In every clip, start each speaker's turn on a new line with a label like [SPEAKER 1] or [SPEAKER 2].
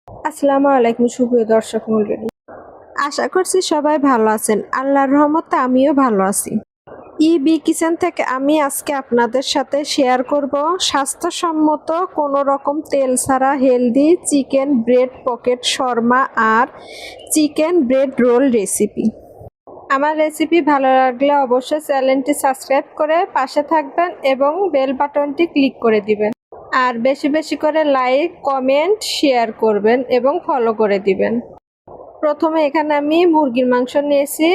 [SPEAKER 1] আসসালামু আলাইকুম সুপ্রিয় দর্শক মণ্ডলী। আশা করছি সবাই ভালো আছেন। আল্লাহর রহমতে আমিও ভালো আছি। ইবি কিচেন থেকে আমি আজকে আপনাদের সাথে শেয়ার করব স্বাস্থ্যসম্মত কোনো রকম তেল ছাড়া healthy chicken bread pocket shawarma আর চিকেন ব্রেড রোল রেসিপি। আমার রেসিপি ভালো লাগলে অবশ্যই চ্যানেলটি সাবস্ক্রাইব করে পাশে থাকবেন এবং বেল বাটনটি ক্লিক করে দিবেন। আর বেশি বেশি করে লাইক কমেন্ট শেয়ার করবেন এবং ফলো করে দিবেন। প্রথমে এখানে আমি মুরগির মাংস নিয়েছি,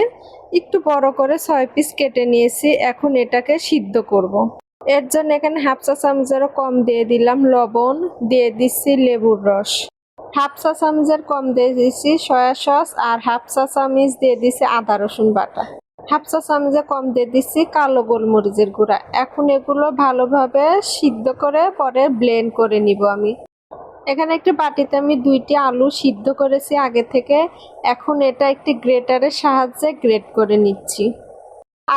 [SPEAKER 1] একটু বড় করে 6 পিস কেটে নিয়েছি। এখন এটাকে সিদ্ধ করব। এর জন্য এখানে হাফ চা চামচেরও কম দিয়ে দিলাম লবণ, দিয়ে দিচ্ছি লেবুর রস, হাফ চা চামচের কম দিয়ে দিচ্ছি সয়া সস, আর হাফ চা চামচ দিয়ে দিচ্ছি আদা রসুন বাটা, হাফ চা চামচে কম দিয়ে দিচ্ছি কালো গোলমরিচের গুঁড়া। এখন এগুলো ভালোভাবে সিদ্ধ করে পরে ব্লেন্ড করে নিব আমি। এখানে একটি বাটিতে আমি 2টি আলু সিদ্ধ করেছি আগে থেকে। এখন এটা একটি গ্রেটারের সাহায্যে গ্রেট করে নিচ্ছি।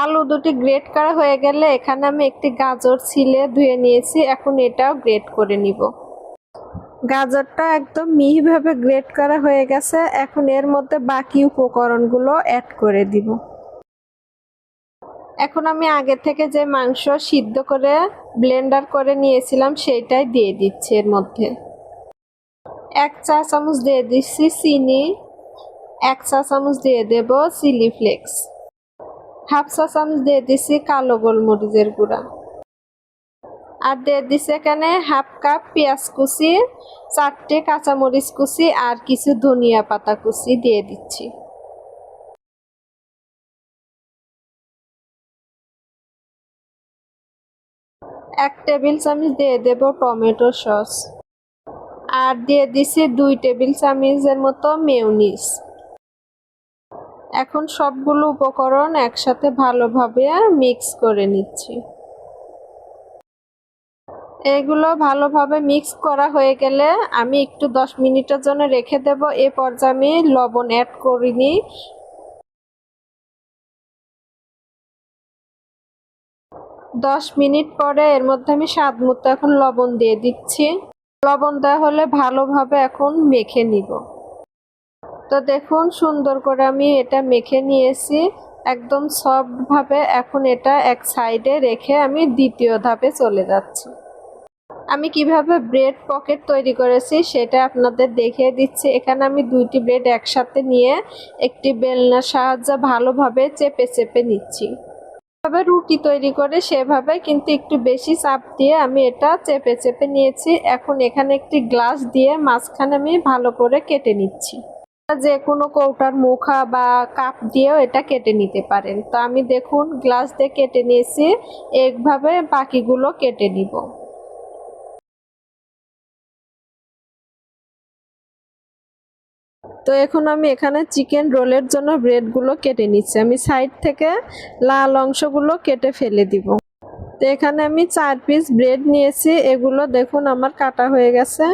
[SPEAKER 1] আলু দুটি গ্রেট করা হয়ে গেলে এখানে আমি একটি গাজর ছিলে ধুয়ে নিয়েছি। এখন এটাও গ্রেট করে নিব। গাজরটা একদম মিহিভাবে গ্রেট করা হয়ে গেছে। এখন এর মধ্যে বাকি উপকরণগুলো অ্যাড করে দিব। এখন আমি আগে থেকে যে মাংস সিদ্ধ করে ব্লেন্ডার করে নিয়েছিলাম সেইটাই দিয়ে দিচ্ছি এর মধ্যে। 1 চা চামচ দিয়ে দিচ্ছি চিনি, 1 চা চামচ দিয়ে দেব চিলি ফ্লেক্স, হাফ চা চামচ দিয়ে দিচ্ছি কালো গোলমরিচের গুঁড়া, আর দিয়ে দিচ্ছি এখানে হাফ কাপ পেঁয়াজ কুচি, 4টে কাঁচামরিচ কুচি আর কিছু ধনিয়া পাতা কুচি দিয়ে দিচ্ছি। এক টেবিল চামচ দিয়ে দেব টমেটো সস, আর দিয়ে দিচ্ছি 2 টেবিল চামচের মতো মেয়োনিজ। এখন সবগুলো উপকরণ একসাথে ভালোভাবে মিক্স করে নিচ্ছি। এগুলো ভালোভাবে মিক্স করা হয়ে গেলে আমি একটু 10 মিনিটের জন্য রেখে দেব। এ পর্যায়ে আমি লবণ অ্যাড করিনি। 10 মিনিট পরে এর মধ্যে আমি স্বাদ মতো এখন লবণ দিয়ে দিচ্ছি। লবণ দেওয়া হলে ভালোভাবে এখন মেখে নিব। তো দেখুন সুন্দর করে আমি এটা মেখে নিয়েছি একদম সফটভাবে। এখন এটা এক সাইডে রেখে আমি দ্বিতীয় ধাপে চলে যাচ্ছি। আমি কিভাবে ব্রেড পকেট তৈরি করেছি সেটা আপনাদের দেখিয়ে দিচ্ছি। এখানে আমি 2টি ব্রেড একসাথে নিয়ে একটি বেলনার সাহায্যে ভালোভাবে চেপে চেপে নিচ্ছি। এভাবে রুটি তৈরি করে সেভাবে, কিন্তু একটু বেশি চাপ দিয়ে আমি এটা চেপে চেপে নিয়েছি। এখন এখানে একটি গ্লাস দিয়ে মাঝখানে আমি ভালো করে কেটে নিচ্ছি। যে কোনো কৌটার মুখা বা কাপ দিয়েও এটা কেটে নিতে পারেন। তো আমি দেখুন গ্লাস দিয়ে কেটে নিয়েছি, এইভাবে বাকিগুলো কেটে নিব। তো এখন আমি এখানে চিকেন রোলের জন্য ব্রেডগুলো কেটে নিচ্ছি। আমি সাইড থেকে লাল অংশগুলো কেটে ফেলে দিব। তো এখানে আমি 4 পিস ব্রেড নিয়েছি। এগুলো দেখুন আমার কাটা হয়ে গেছে।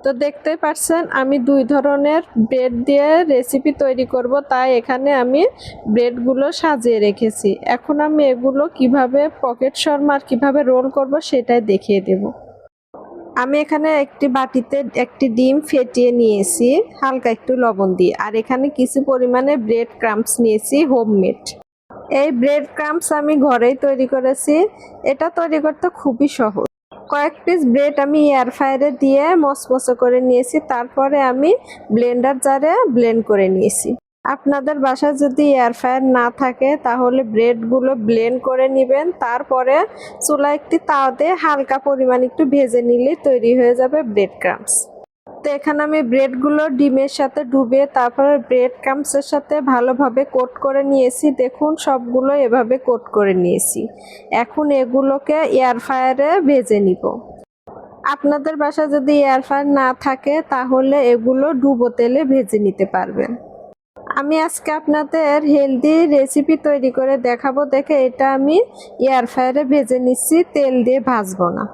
[SPEAKER 1] তো দেখতেই পাচ্ছেন আমি 2 ধরনের ব্রেড দিয়ে রেসিপি তৈরি করব, তাই এখানে আমি ব্রেডগুলো সাজিয়ে রেখেছি। এখন আমি এগুলো কিভাবে পকেট শর্মা আর কিভাবে রোল করব সেটাই দেখিয়ে দেব। আমি এখানে একটি বাটিতে একটি ডিম ফেটিয়ে নিয়েছি হালকা একটু লবণ দিয়ে, আর এখানে কিছু পরিমাণে ব্রেড ক্রাম্বস নিয়েছি হোমমেড। এই ব্রেড ক্রাম্বস আমি ঘরেই তৈরি করেছি। এটা তৈরি করতে খুবই সহজ। কয়েক পিস ব্রেড আমি এয়ার ফ্রায়ারে দিয়ে মচমচে করে নিয়েছি। তারপরে আমি ব্লেন্ডার জারে ব্লেন্ড করে নিয়েছি। আপনাদের বাসায় যদি এয়ার ফ্রায়ার না থাকে তাহলে ব্রেডগুলো ব্লেন্ড করে নেবেন। তারপরে চুলায় একটি তাওয়াতে হালকা পরিমাণ একটু ভেজে নিলে তৈরি হয়ে যাবে ব্রেড ক্রাম্বস। তো এখানে আমি ব্রেডগুলো ডিমের সাথে ডুবে তারপরে ব্রেড ক্রাম্বসের সাথে ভালোভাবে কোট করে নিয়েছি। দেখুন সবগুলো এভাবে কোট করে নিয়েছি। এখন এগুলোকে এয়ার ফ্রায়ারে ভেজে নিব। আপনাদের বাসায় যদি এয়ার ফ্রায়ার না থাকে তাহলে এগুলো ডুবো তেলে ভেজে নিতে পারবেন। আমি আজকে আপনাদের হেলদি রেসিপি তৈরি করে দেখাবো দেখে এটা আমি এয়ার ফ্রায়ারে ভেজে নিচ্ছি, তেল দিয়ে ভাজবো না।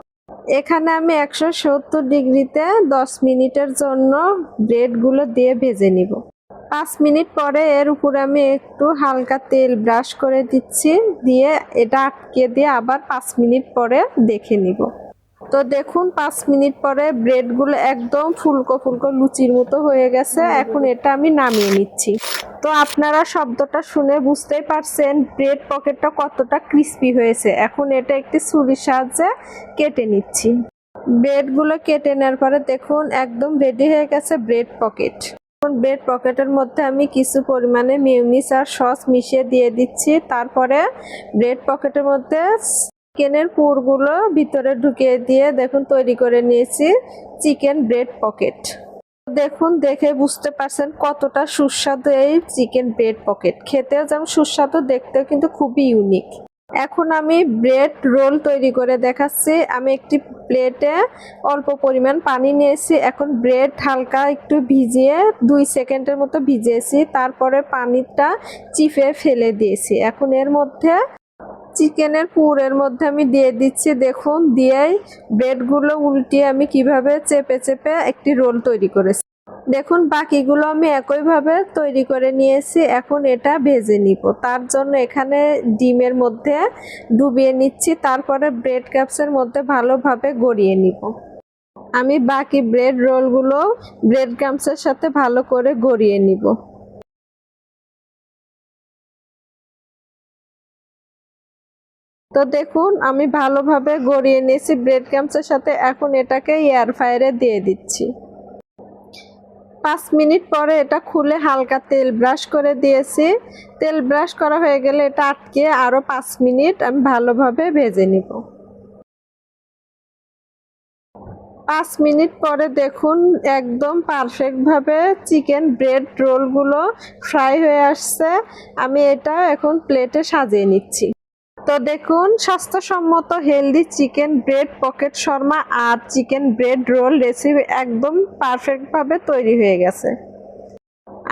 [SPEAKER 1] এখানে আমি 170 ডিগ্রিতে 10 মিনিটের জন্য ব্রেডগুলো দিয়ে ভেজে নিব। 5 মিনিট পরে এর উপরে আমি একটু হালকা তেল ব্রাশ করে দিচ্ছি, দিয়ে এটা আটকে দিয়ে আবার 5 মিনিট পরে দেখে নিব। তো দেখুন 5 মিনিট পরে ব্রেডগুলো একদম ফুলকো ফুলকো লুচির মতো হয়ে গেছে। এখন এটা আমি নামিয়ে নিচ্ছি। তো আপনারা শব্দটা শুনে বুঝতেই পারছেন ব্রেড পকেটটা কতটা ক্রিস্পি হয়েছে। এখন এটা একটি ছুরির সাহায্যে কেটে নিচ্ছি। ব্রেডগুলো কেটে নেওয়ার পরে দেখুন একদম রেডি হয়ে গেছে ব্রেড পকেট। এখন ব্রেড পকেটের মধ্যে আমি কিছু পরিমাণে মিউনিস আর সস মিশিয়ে দিয়ে দিচ্ছি। তারপরে ব্রেড পকেটের মধ্যে চিকেনের পুরগুলো ভিতরে ঢুকিয়ে দিয়ে দেখুন তৈরি করে নিয়েছি চিকেন ব্রেড পকেট। দেখুন দেখে বুঝতে পারছেন কতটা সুস্বাদু এই চিকেন ব্রেড পকেট। খেতেও যেমন সুস্বাদু, দেখতেও কিন্তু খুবই ইউনিক। এখন আমি ব্রেড রোল তৈরি করে দেখাচ্ছি। আমি একটি প্লেটে অল্প পরিমাণ পানি নিয়েছি। এখন ব্রেড হালকা একটু ভিজিয়ে 2 সেকেন্ডের মতো ভিজিয়েছি, তারপরে পানিটা চিপে ফেলে দিয়েছি। এখন এর মধ্যে চিকেনের পুরের মধ্যে আমি দিয়ে দিচ্ছি। দেখুন দিয়েই ব্রেডগুলো উল্টিয়ে আমি কিভাবে চেপে চেপে একটি রোল তৈরি করেছি। দেখুন বাকিগুলো আমি একইভাবে তৈরি করে নিয়েছি। এখন এটা ভেজে নিব। তার জন্য এখানে ডিমের মধ্যে ডুবিয়ে নিচ্ছি, তারপরে ব্রেড ক্রাম্বসের মধ্যে ভালোভাবে গড়িয়ে নিব। আমি বাকি ব্রেড রোলগুলো ব্রেড ক্রাম্বসের সাথে ভালো করে গড়িয়ে নিব। তো দেখুন আমি ভালোভাবে গড়িয়ে নিয়েছি ব্রেড ক্রাম্বসের সাথে। এখন এটাকে এয়ার ফ্রায়ারে দিয়ে দিচ্ছি। 5 মিনিট পরে এটা খুলে হালকা তেল ব্রাশ করে দিয়েছি। তেল ব্রাশ করা হয়ে গেলে এটা আটকে আরো 5 মিনিট আমি ভালোভাবে ভেজে নিব। 5 মিনিট পরে দেখুন একদম পারফেক্টভাবে চিকেন ব্রেড রোলগুলো ফ্রাই হয়ে আসছে। আমি এটা এখন প্লেটে সাজিয়ে নিচ্ছি। তো দেখুন স্বাস্থ্যসম্মত healthy chicken bread pocket shawarma আর চিকেন ব্রেড রোল রেসিপি একদম পারফেক্টভাবে তৈরি হয়ে গেছে।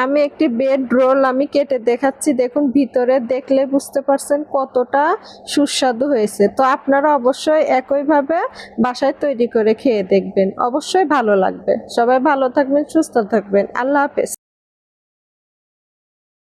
[SPEAKER 1] আমি একটি ব্রেড রোল আমি কেটে দেখাচ্ছি। দেখুন ভিতরে দেখলে বুঝতে পারছেন কতটা সুস্বাদু হয়েছে। তো আপনারা অবশ্যই একইভাবে বাসায় তৈরি করে খেয়ে দেখবেন, অবশ্যই ভালো লাগবে। সবাই ভালো থাকবেন, সুস্থ থাকবেন। আল্লাহ হাফেজ।